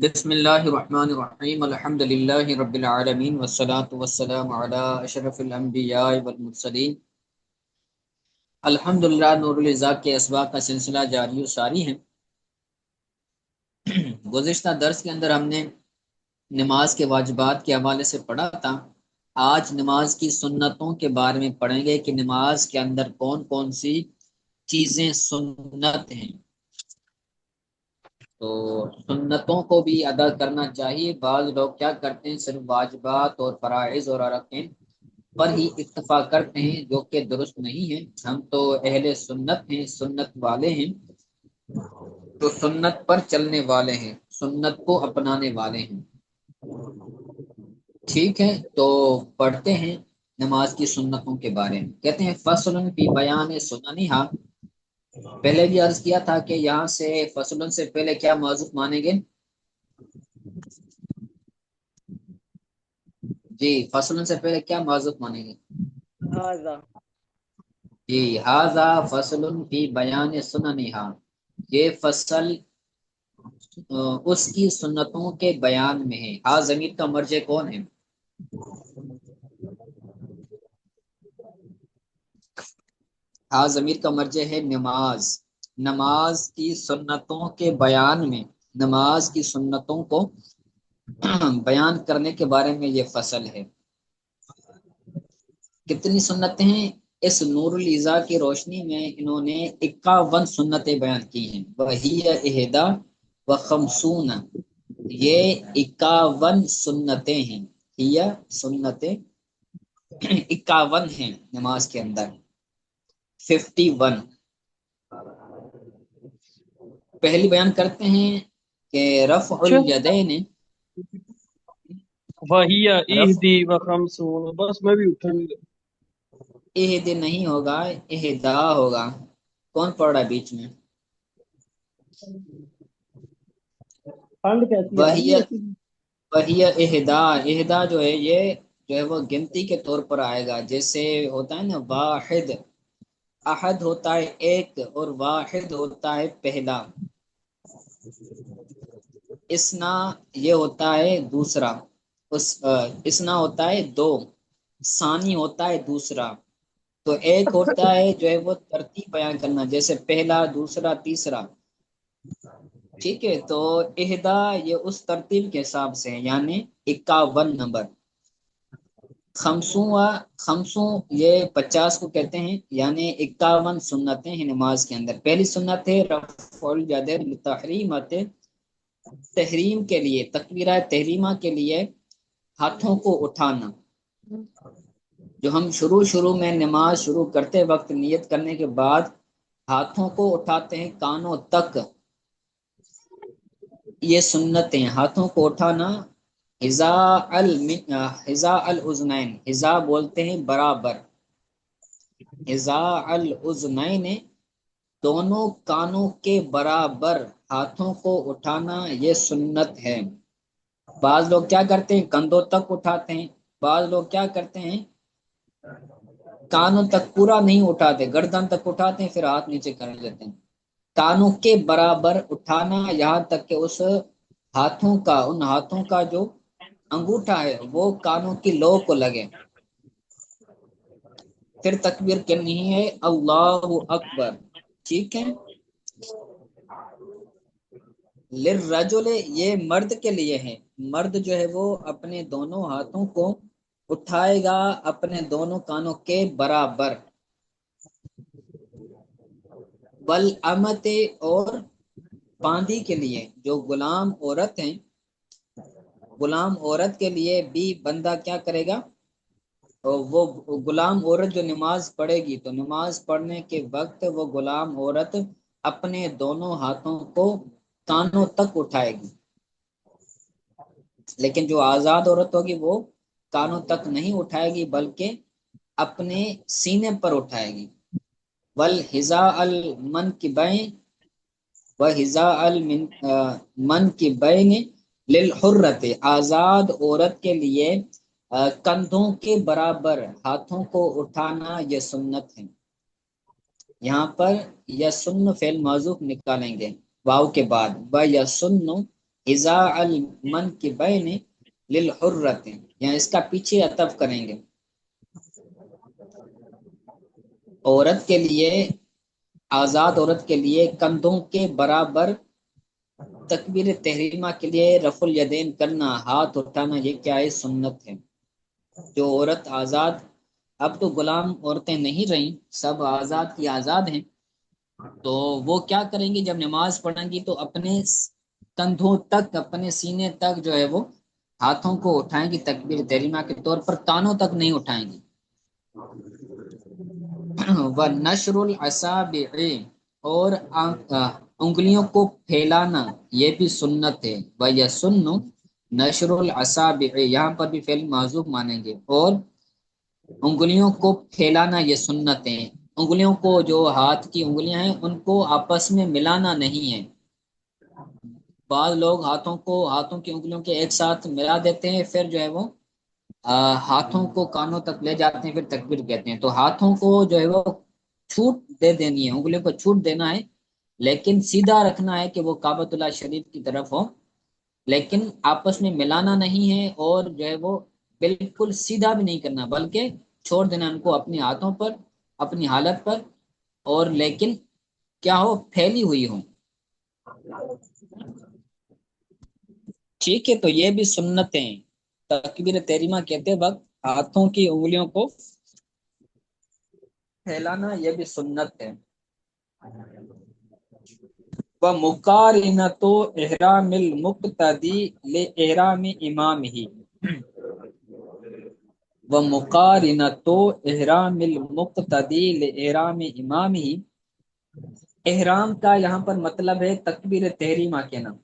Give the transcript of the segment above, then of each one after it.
بسم اللہ الرحمن الرحیم الحمد للہ رب العالمین والصلاة والسلام علی اشرف الانبیاء والمرسلین۔ الحمدللہ نور الازاق کے اسباق کا سلسلہ جاری و ساری ہے۔ گزشتہ درس کے اندر ہم نے نماز کے واجبات کے حوالے سے پڑھا تھا۔ آج نماز کی سنتوں کے بارے میں پڑھیں گے کہ نماز کے اندر کون کون سی چیزیں سنت ہیں۔ تو سنتوں کو بھی ادا کرنا چاہیے۔ بعض لوگ کیا کرتے ہیں، صرف واجبات اور فرائض اور ارکان پر ہی اتفاق کرتے ہیں، جو کہ درست نہیں ہے۔ ہم تو اہل سنت ہیں، سنت والے ہیں، تو سنت پر چلنے والے ہیں، سنت کو اپنانے والے ہیں۔ ٹھیک ہے، تو پڑھتے ہیں نماز کی سنتوں کے بارے میں۔ کہتے ہیں فصل فی بیان سننھا۔ پہلے بھی عرض کیا تھا کہ یہاں سے فصل سے پہلے کیا معذوف مانیں گے؟ جی، فصل سے پہلے کیا معذوف مانیں گے؟ جی، ھذا فصل فی بیان سننھا، یہ فصل اس کی سنتوں کے بیان میں ہے۔ ہا ضمیر کا مرجع کون ہے؟ ہا ضمیر کا مرجع ہے نماز۔ نماز کی سنتوں کے بیان میں، نماز کی سنتوں کو بیان کرنے کے بارے میں یہ فصل ہے۔ کتنی سنتیں ہیں؟ اس نور الاضاء کی روشنی میں انہوں نے 51 سنتیں بیان کی ہیں۔ وہی احدا و خمسون، یہ 51 سنتیں ہیں۔ یہ سنتیں 51 ہیں نماز کے اندر، 51۔ پہلی بیان کرتے ہیں کہ رفع الیدین، وہی رفع اہدی و خمسون، بس میں بھی اٹھا نہیں رہا۔ اہد نہیں ہوگا، اہدا ہوگا۔ کون پڑھ رہا ہے بیچ میں؟ ٹھنڈ کیسی آ رہی وہی ہے ایسی؟ وہی اہدا، اہدا جو ہے یہ جو ہے وہ گنتی کے طور پر آئے گا۔ جیسے ہوتا ہے نا واحد، احد ہوتا ہے ایک اور واحد ہوتا ہے پہلا، اسنا یہ ہوتا ہے دوسرا، اسنا ہوتا ہے دو، ثانی ہوتا ہے دوسرا۔ تو ایک ہوتا ہے جو ہے وہ ترتیب بیان کرنا، جیسے پہلا، دوسرا، تیسرا۔ ٹھیک ہے، تو اہدا یہ اس ترتیب کے حساب سے ہے، یعنی 51 نمبر۔ خمسوں یہ 50 کو کہتے ہیں، یعنی 51 سنتیں ہیں نماز کے اندر۔ پہلی سنت ہے رفع الیدین للتحریمۃ، تحریم کے لیے، تکبیرہ تحریمہ کے لیے ہاتھوں کو اٹھانا۔ جو ہم شروع میں نماز شروع کرتے وقت نیت کرنے کے بعد ہاتھوں کو اٹھاتے ہیں کانوں تک، یہ سنتیں، ہاتھوں کو اٹھانا۔ حذاء الاذنین، حذاء بولتے ہیں برابر، حذاء الاذنین دونوں کانوں کے برابر ہاتھوں کو اٹھانا یہ سنت ہے۔ بعض لوگ کیا کرتے ہیں، کندھوں تک اٹھاتے ہیں، بعض لوگ کیا کرتے ہیں کانوں تک پورا نہیں اٹھاتے، گردن تک اٹھاتے ہیں پھر ہاتھ نیچے کر لیتے ہیں۔ کانوں کے برابر اٹھانا، یہاں تک کہ اس ہاتھوں کا، ان ہاتھوں کا جو انگوٹھا ہے وہ کانوں کی لو کو لگے۔ پھر تکبیر کرنی ہے اللہ اکبر۔ ٹھیک ہے، للرجل یہ مرد کے لیے ہے، مرد جو ہے وہ اپنے دونوں ہاتھوں کو اٹھائے گا اپنے دونوں کانوں کے برابر۔ والامت اور باندی کے لیے، جو غلام عورت ہیں، غلام عورت کے لیے بھی بندہ کیا کرے گا، وہ غلام عورت جو نماز پڑھے گی تو نماز پڑھنے کے وقت وہ غلام عورت اپنے دونوں ہاتھوں کو کانوں تک اٹھائے گی، لیکن جو آزاد عورت ہوگی وہ کانوں تک نہیں اٹھائے گی بلکہ اپنے سینے پر اٹھائے گی۔ والحذاء المنکبین، وحذاء المنکبین للحرۃ، آزاد عورت کے لیے کندھوں کے برابر ہاتھوں کو اٹھانا یہ سنت ہے۔ یہاں پر یسن فعل معذوف نکالیں گے واو کے بعد، یسن اذا المن کی بین للحرت، یہاں اس کا پیچھے عطف کریں گے، عورت کے لیے، آزاد عورت کے لیے کندھوں کے برابر تکبیر تحریمہ کے لیے رفع الیدین کرنا، ہاتھ اٹھانا، یہ کیا ہے؟ سنت ہے۔ جو عورت آزاد، اب تو غلام عورتیں نہیں رہیں، سب آزاد کی آزاد ہیں، تو وہ کیا کریں گی؟ جب نماز پڑھیں گی تو اپنے کندھوں تک، اپنے سینے تک جو ہے وہ ہاتھوں کو اٹھائیں گی تکبیر تحریمہ کے طور پر، کانوں تک نہیں اٹھائیں گی۔ وہ نشر الاصابع، اور انگلیوں کو پھیلانا، یہ بھی سنت ہے۔ وہ یسن نشر الاصابع، یہاں پر بھی فعل محذوف مانیں گے، اور انگلیوں کو پھیلانا یہ سنت ہیں۔ انگلیوں کو، جو ہاتھ کی انگلیاں ہیں ان کو آپس میں ملانا نہیں ہے۔ بعض لوگ ہاتھوں کی انگلیوں کے ایک ساتھ ملا دیتے ہیں، پھر جو ہے وہ ہاتھوں کو کانوں تک لے جاتے ہیں، پھر تکبیر کہتے ہیں۔ تو ہاتھوں کو جو ہے وہ چھوٹ دے دینی ہے، انگلیوں کو چھوٹ دینا ہے، لیکن سیدھا رکھنا ہے کہ وہ کعبۃ اللہ شریف کی طرف ہو، لیکن آپس میں ملانا نہیں ہے، اور جو ہے وہ بالکل سیدھا بھی نہیں کرنا، بلکہ چھوڑ دینا ان کو اپنے ہاتھوں پر، اپنی حالت پر، اور لیکن کیا ہو؟ پھیلی ہوئی ہو۔ ٹھیک ہے، تو یہ بھی سنتیں، تکبیر تحریمہ کہتے وقت ہاتھوں کی انگلیوں کو پھیلانا یہ بھی سنت ہے۔ وَمُقَارِنَةُ إِحْرَامِ الْمُقْتَدِي لِإِحْرَامِ إِمَامِهِ، وَمُقَارِنَةُ إِحْرَامِ الْمُقْتَدِي لِإِحْرَامِ إِمَامِهِ، احرام کا یہاں پر مطلب ہے تکبیر تحریمہ کے نام،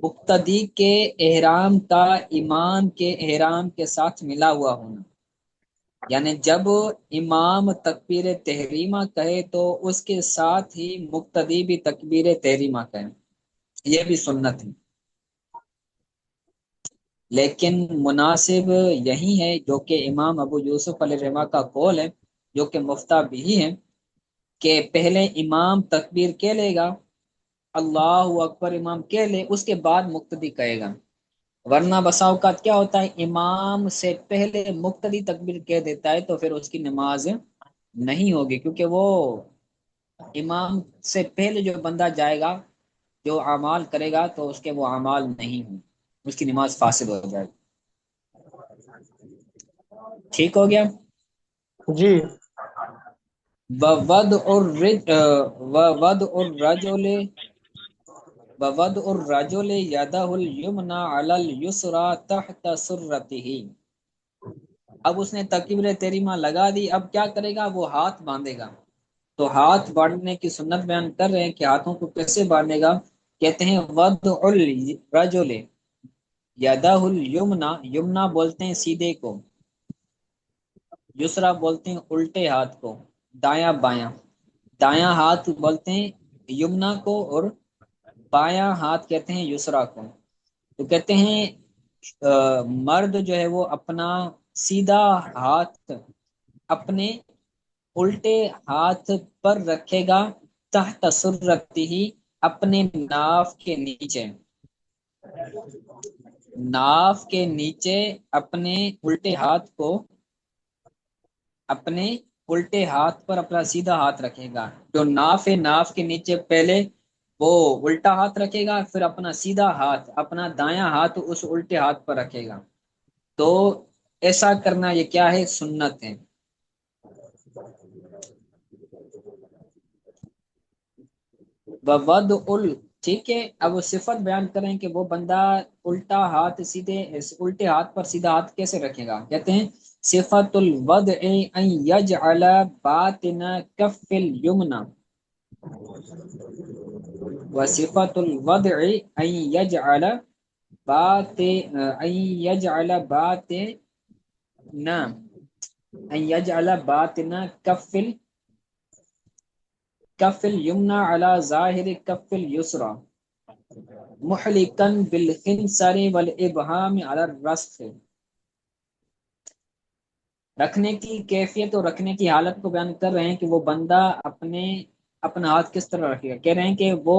مقتدی کے احرام کا امام کے احرام کے ساتھ ملا ہوا ہونا، یعنی جب امام تکبیر تحریمہ کہے تو اس کے ساتھ ہی مقتدی بھی تکبیر تحریمہ کہے، یہ بھی سنت ہے۔ لیکن مناسب یہی ہے جو کہ امام ابو یوسف علیہ الرحمہ کا قول ہے، جو کہ مفتہ بھی ہے، کہ پہلے امام تکبیر کہہ لے گا، اللہ اکبر امام کہہ لے، اس کے بعد مقتدی کہے گا، ورنہ بسا اوقات کیا ہوتا ہے امام سے پہلے مقتدی تکبیر کہہ دیتا ہے تو پھر اس کی نماز نہیں ہوگی، کیونکہ وہ امام سے پہلے جو بندہ جائے گا، جو اعمال کرے گا، تو اس کے وہ اعمال نہیں ہوں، اس کی نماز فاسد ہو جائے گی۔ ٹھیک ہو گیا؟ جی وَوَضْعُ الرَّجُلِ يَدَهُ الْيُمْنَى عَلَى الْيُسْرَى تَحْتَ سُرَّتِهِ، اب اس نے تکبیر تحریمہ لگا دی، اب کیا کرے گا؟ وہ ہاتھ باندھے گا۔ تو ہاتھ باندھنے کی سنت بیان کر رہے ہیں کہ ہاتھوں کو کیسے باندھے گا؟ کہتے ہیں وَضْعُ الرَّجُلِ يَدَهُ الْيُمْنَى، یمنا بولتے ہیں سیدھے کو، یسرا بولتے ہیں الٹے ہاتھ کو، دایاں بایاں، دایاں ہاتھ بولتے ہیں یمنا کو، اور بایاں ہاتھ کہتے ہیں یسرا کو۔ تو کہتے ہیں مرد جو ہے وہ اپنا سیدھا ہاتھ اپنے الٹے ہاتھ پر رکھے گا، تحت سرتی، اپنے ناف کے نیچے، ناف کے نیچے اپنے الٹے ہاتھ کو، اپنے الٹے ہاتھ پر اپنا سیدھا ہاتھ رکھے گا، جو ناف ہے ناف کے نیچے پہلے وہ الٹا ہاتھ رکھے گا، پھر اپنا سیدھا ہاتھ، اپنا دایاں ہاتھ اس الٹے ہاتھ پر رکھے گا۔ تو ایسا کرنا یہ کیا ہے؟ سنت ہے۔ وَوَضْعُ ٹھیک ہے، اب وہ صفت بیان کریں کہ وہ بندہ الٹا ہاتھ سیدھے، الٹے ہاتھ پر سیدھا ہاتھ کیسے رکھے گا؟ کہتے ہیں صفت الوضع ان یجعل باطن کف الیمنى، وصفت الوضع ان یجعل باطن ان یجعل باطن کف الیمنى على ظاہر کف الیسرى محلقا بالخنصر والابہام على الرسخ، رکھنے کی کیفیت اور رکھنے کی حالت کو بیان کر رہے ہیں کہ وہ بندہ اپنا ہاتھ کس طرح رکھے گا۔ کہہ رہے ہیں کہ وہ